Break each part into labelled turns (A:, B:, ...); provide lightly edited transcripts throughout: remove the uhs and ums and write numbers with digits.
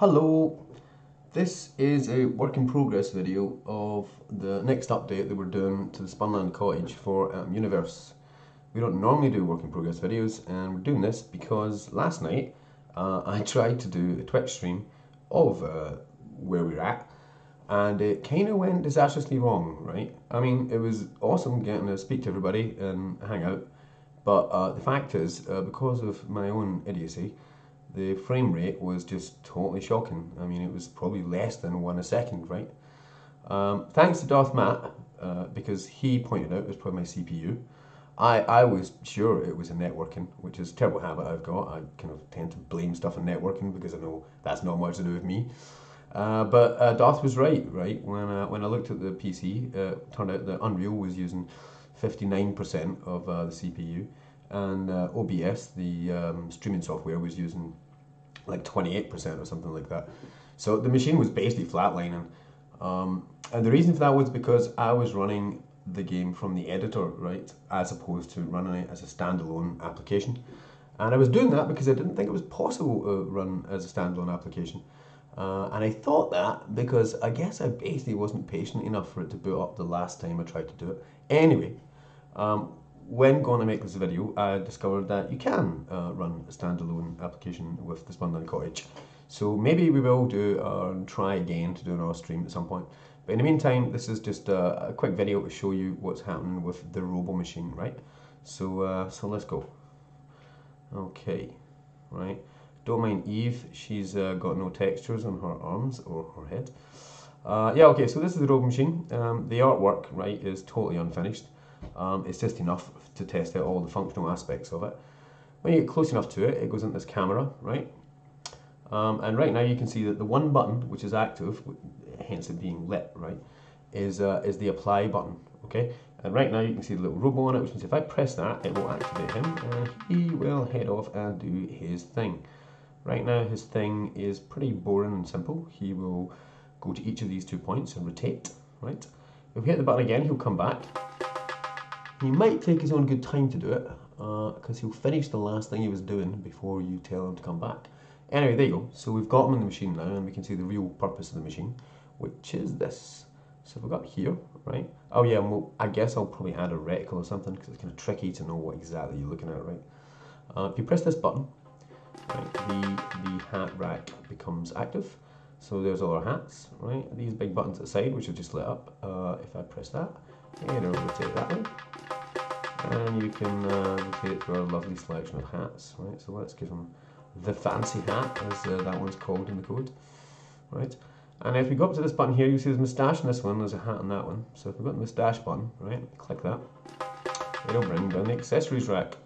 A: Hello, this is a work in progress video of the next update that we're doing to the Spunland Cottage for Universe. We don't normally do work in progress videos, and we're doing this because last night I tried to do a Twitch stream of where we're at, and it kind of went disastrously wrong, right? I mean, it was awesome getting to speak to everybody and hang out, but the fact is, because of my own idiocy, the frame rate was just totally shocking. I mean, it was probably less than 1 a second, right? Thanks to Darth Matt, because he pointed out it was probably my CPU. I was sure it was a networking, which is a terrible habit I've got. I kind of tend to blame stuff on networking because I know that's not much to do with me. But Darth was right? When I looked at the PC, it turned out that Unreal was using 59% of the CPU, and OBS, the streaming software, was using like 28% or something like that. So the machine was basically flatlining. And the reason for that was because I was running the game from the editor, right, as opposed to running it as a standalone application. And I was doing that because I didn't think it was possible to run as a standalone application. And I thought that because I guess I basically wasn't patient enough for it to boot up the last time I tried to do it. Anyway, when going to make this video, I discovered that you can run a standalone application with the Spunland Cottage. So maybe we will do try again to do another stream at some point. But in the meantime, this is just a quick video to show you what's happening with the Robo machine, right? So let's go. Okay, right. Don't mind Eve, she's got no textures on her arms or her head. Yeah, okay, so this is the Robo machine. The artwork, right, is totally unfinished. It's just enough to test out all the functional aspects of it. When you get close enough to it, it goes into this camera, right? And right now you can see that the one button, which is active, hence it being lit, right, is the apply button, okay? And right now you can see the little robo on it, which means if I press that, it will activate him, and he will head off and do his thing. Right now his thing is pretty boring and simple. He will go to each of these 2 points and rotate, right? If we hit the button again, he'll come back. He might take his own good time to do it, because he'll finish the last thing he was doing before you tell him to come back. Anyway, there you go. So we've got him in the machine now, and we can see the real purpose of the machine, which is this. So we've got here, right? Oh yeah, and I guess I'll probably add a reticle or something, because it's kind of tricky to know what exactly you're looking at, right? If you press this button, right, the hat rack becomes active. So there's all our hats, right? These big buttons at the side, which are just lit up. If I press that, it'll rotate that way. And you can rotate it through our lovely selection of hats, right? So let's give him the fancy hat, as that one's called in the code, right? And if we go up to this button here, you see there's a moustache in this one, there's a hat on that one. So if we've got the moustache button, right, click that, it'll bring down the accessories rack.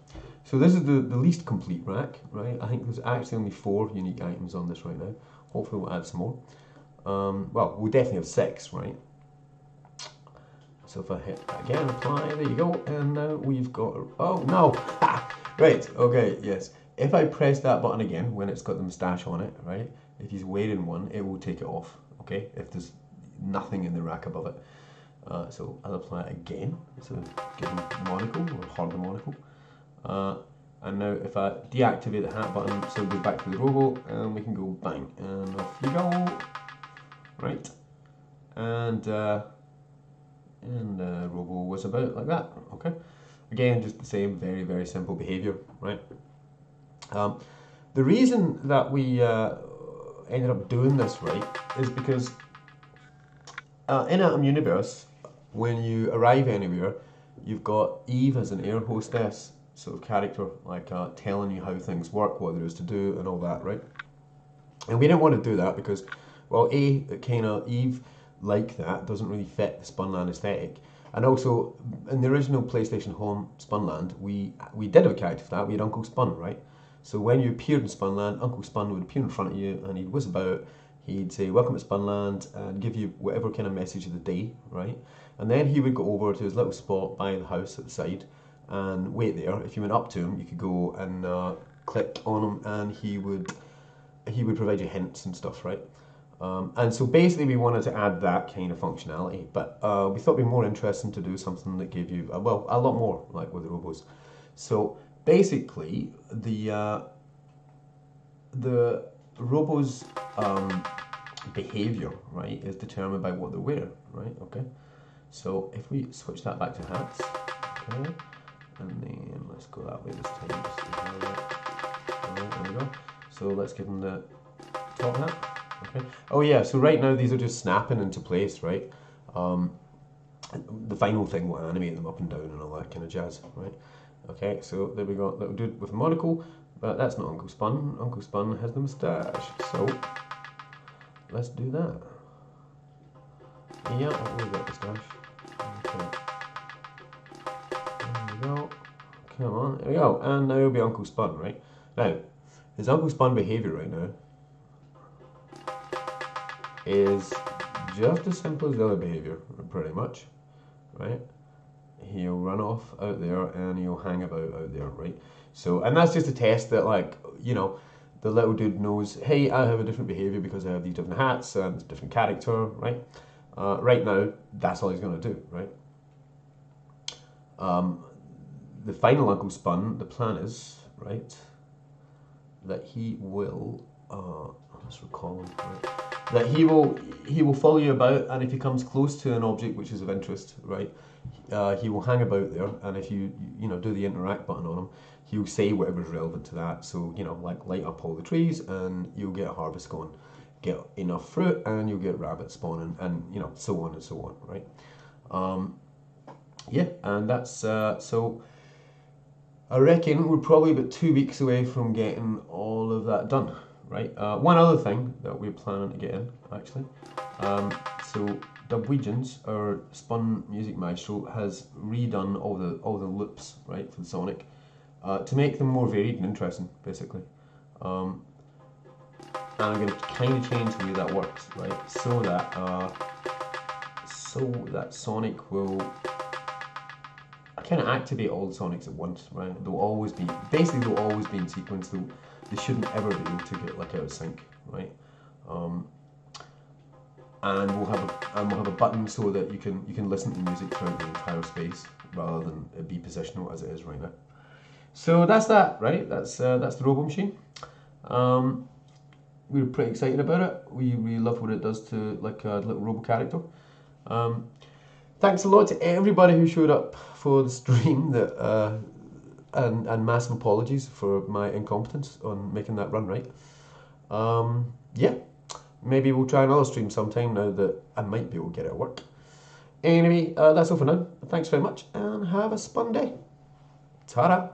A: So this is the least complete rack, right? I think there's actually only 4 unique items on this right now. Hopefully we'll add some more. Well, we definitely have 6, right? So if I hit that again, apply, there you go, and now we've got, oh no, right, okay, yes. If I press that button again, when it's got the moustache on it, right, if he's wearing one, it will take it off, okay, if there's nothing in the rack above it. So I'll apply it again, so give him the monocle, or hard the monocle. And now if I deactivate the hat button, so go back to the robo, and we can go bang, and off you go, right, and robo was about like that, okay? Again, just the same, very, very simple behavior, right? The reason that we ended up doing this, right, is because in Atom Universe, when you arrive anywhere, you've got Eve as an air hostess sort of character, like telling you how things work, what there is to do, and all that, right? And we didn't want to do that because, well, A, kind of Eve like that doesn't really fit the Spunland aesthetic, and also in the original PlayStation Home Spunland, we did have a character for that. We had Uncle Spun, right? So when you appeared in Spunland, Uncle Spun would appear in front of you, and he'd whiz about. He'd say, "Welcome to Spunland," and give you whatever kind of message of the day, right? And then he would go over to his little spot by the house at the side and wait there. If you went up to him, you could go and click on him, and he would provide you hints and stuff, right? And so basically we wanted to add that kind of functionality, but we thought it'd be more interesting to do something that gave you, well, a lot more, like with the robos. So basically the robo's behavior, right, is determined by what they wear, right? Okay. So if we switch that back to hats, okay, and then let's go that way this time. Just see how that, there we go. So let's give them the top hat. Okay. Oh yeah. So right now these are just snapping into place, right? The final thing will animate them up and down and all that kind of jazz, right? Okay. So there we go. Little dude with a monocle, but that's not Uncle Spun. Uncle Spun has the moustache. So let's do that. Yeah, I've always got moustache. Okay. There we go. Come on. There we go. And now it'll be Uncle Spun, right? Now, his Uncle Spun behavior right now is just as simple as the other behavior, pretty much, right? He'll run off out there and he'll hang about out there, right? So, and that's just a test that, like, you know, the little dude knows, hey, I have a different behavior because I have these different hats and it's a different character, right? Right now, that's all he's going to do, right? The final Uncle Spun, the plan is, right, that he will, let's recall him, right? That he will follow you about, and if he comes close to an object which is of interest, right, he will hang about there, and if you do the interact button on him, he'll say whatever's relevant to that. So, you know, like light up all the trees and you'll get a harvest going, get enough fruit and you'll get rabbits spawning, and you know, so on and so on, right? Yeah, and that's so I reckon we're probably about 2 weeks away from getting all of that done, right? One other thing that we're planning to get in, actually. So Dubwegians, our Spun Music Maestro, has redone all the loops, right, for the Sonic, to make them more varied and interesting, basically. And I'm going to kind of change the way that works, right, so that Sonic will kind of activate all the Sonics at once, right? They'll always be in sequence. They shouldn't ever be able to get like out of sync, right? And we'll have a button so that you can listen to music throughout the entire space rather than it be positional as it is right now. So that's that, right? That's the Robo Machine. We were pretty excited about it. We really love what it does to like a little Robo character. Thanks a lot to everybody who showed up for the stream. And massive apologies for my incompetence on making that run right. Yeah, maybe we'll try another stream sometime now that I might be able to get it at work. Anyway, that's all for now. Thanks very much and have a spun day. Ta-da!